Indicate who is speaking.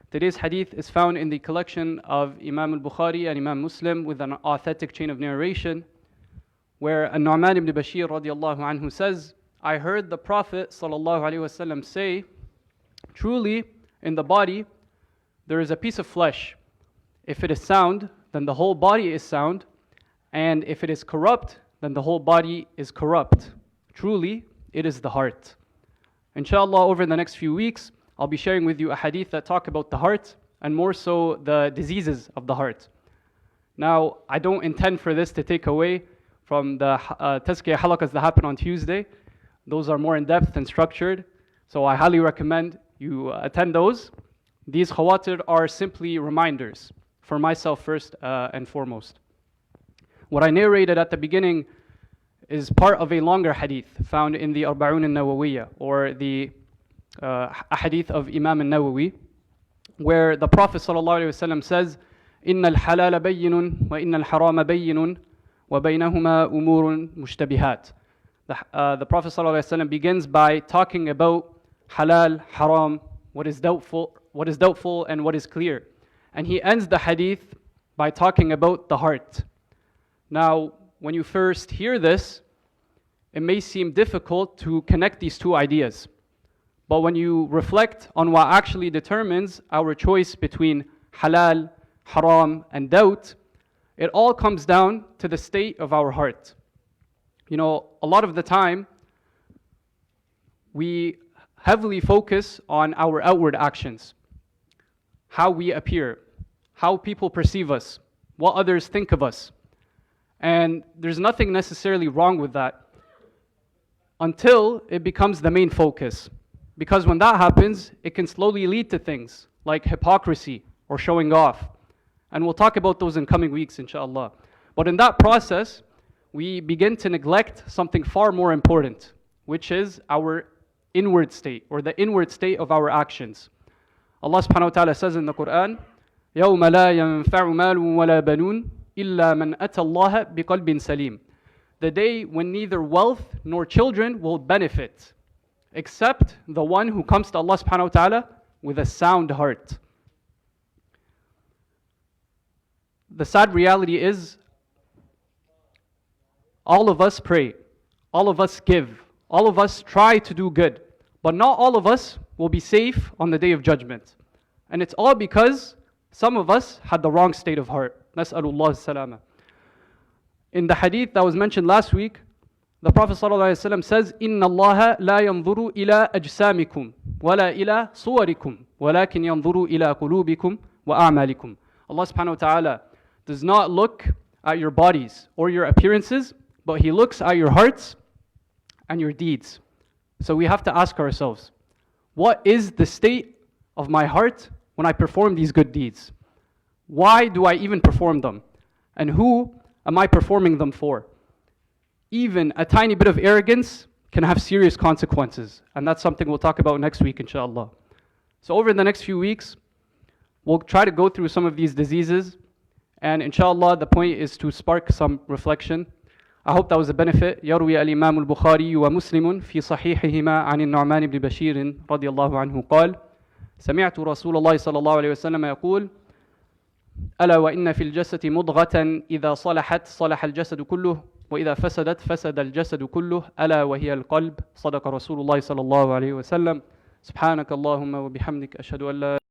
Speaker 1: Today's hadith is found in the collection of Imam al-Bukhari and Imam Muslim with an authentic chain of narration, where An-Nu'man ibn Bashir radiallahu anhu says, I heard the Prophet sallallahu alaihi wasallam say, truly in the body there is a piece of flesh. If it is sound, then the whole body is sound, and if it is corrupt, then the whole body is corrupt. Truly, it is the heart. Inshallah, over the next few weeks, I'll be sharing with you a hadith that talk about the heart, and more so the diseases of the heart. Now, I don't intend for this to take away from the tazkiyah halakas that happen on Tuesday. Those are more in-depth and structured, so I highly recommend you attend those. These khawatir are simply reminders for myself first and foremost. What I narrated at the beginning is part of a longer hadith found in the Arba'un al-Nawawiyya, or the hadith of Imam al-Nawawi, where the Prophet ﷺ says, إِنَّ الْحَلَالَ بَيِّنٌ وَإِنَّ الْحَرَامَ بَيِّنٌ وَبَيْنَهُمَا أُمُورٌ مُشْتَبِهَاتٌ. The Prophet ﷺ begins by talking about halal, haram, what is doubtful and what is clear. And he ends the hadith by talking about the heart. Now, when you first hear this, it may seem difficult to connect these two ideas. But when you reflect on what actually determines our choice between halal, haram, and doubt, it all comes down to the state of our heart. You know, a lot of the time, we heavily focus on our outward actions, how we appear, how people perceive us, what others think of us. And there's nothing necessarily wrong with that until it becomes the main focus. Because when that happens, it can slowly lead to things like hypocrisy or showing off. And we'll talk about those in coming weeks, inshallah. But in that process, we begin to neglect something far more important, which is our inward state, or the inward state of our actions. Allah subhanahu wa ta'ala says in the Quran, يَوْمَ لَا يَنْفَعُ مَالٌ وَلَا بَنُونَ إِلَّا مَنْ أَتَى اللَّهَ بِقَلْبٍ سَلِيمٍ. The day when neither wealth nor children will benefit, except the one who comes to Allah subhanahu wa ta'ala with a sound heart. The sad reality is, all of us pray, all of us give, all of us try to do good, but not all of us will be safe on the day of judgment. And it's all because some of us had the wrong state of heart. Nas'alullah as-salama. In the hadith that was mentioned last week, the Prophet ﷺ says, إِنَّ اللَّهَ لَا يَنْظُرُ إِلَىٰ أَجْسَامِكُمْ وَلَا إِلَىٰ صُوَرِكُمْ وَلَكِنْ يَنْظُرُ إِلَىٰ قُلُوبِكُمْ وَأَعْمَالِكُمْ. Allah subhanahu wa ta'ala does not look at your bodies or your appearances, but He looks at your hearts and your deeds. So we have to ask ourselves, what is the state of my heart when I perform these good deeds? Why do I even perform them? And who am I performing them for? Even a tiny bit of arrogance can have serious consequences. And that's something we'll talk about next week, inshallah. So over the next few weeks, we'll try to go through some of these diseases. And inshallah, the point is to spark some reflection. I hope that was a benefit. يروي الإمام البخاري ومسلم في صحيحهما عن النعمان بن بشير رضي الله عنه قال سمعت رسول الله صلى الله عليه وسلم يقول ألا وإن في الجسد مضغة إذا صلحت صلح الجسد كله وإذا فسدت فسد الجسد كله ألا وهي القلب. صدق رسول الله صلى الله عليه وسلم. سبحانك اللهم وبحمدك أشهد أن لا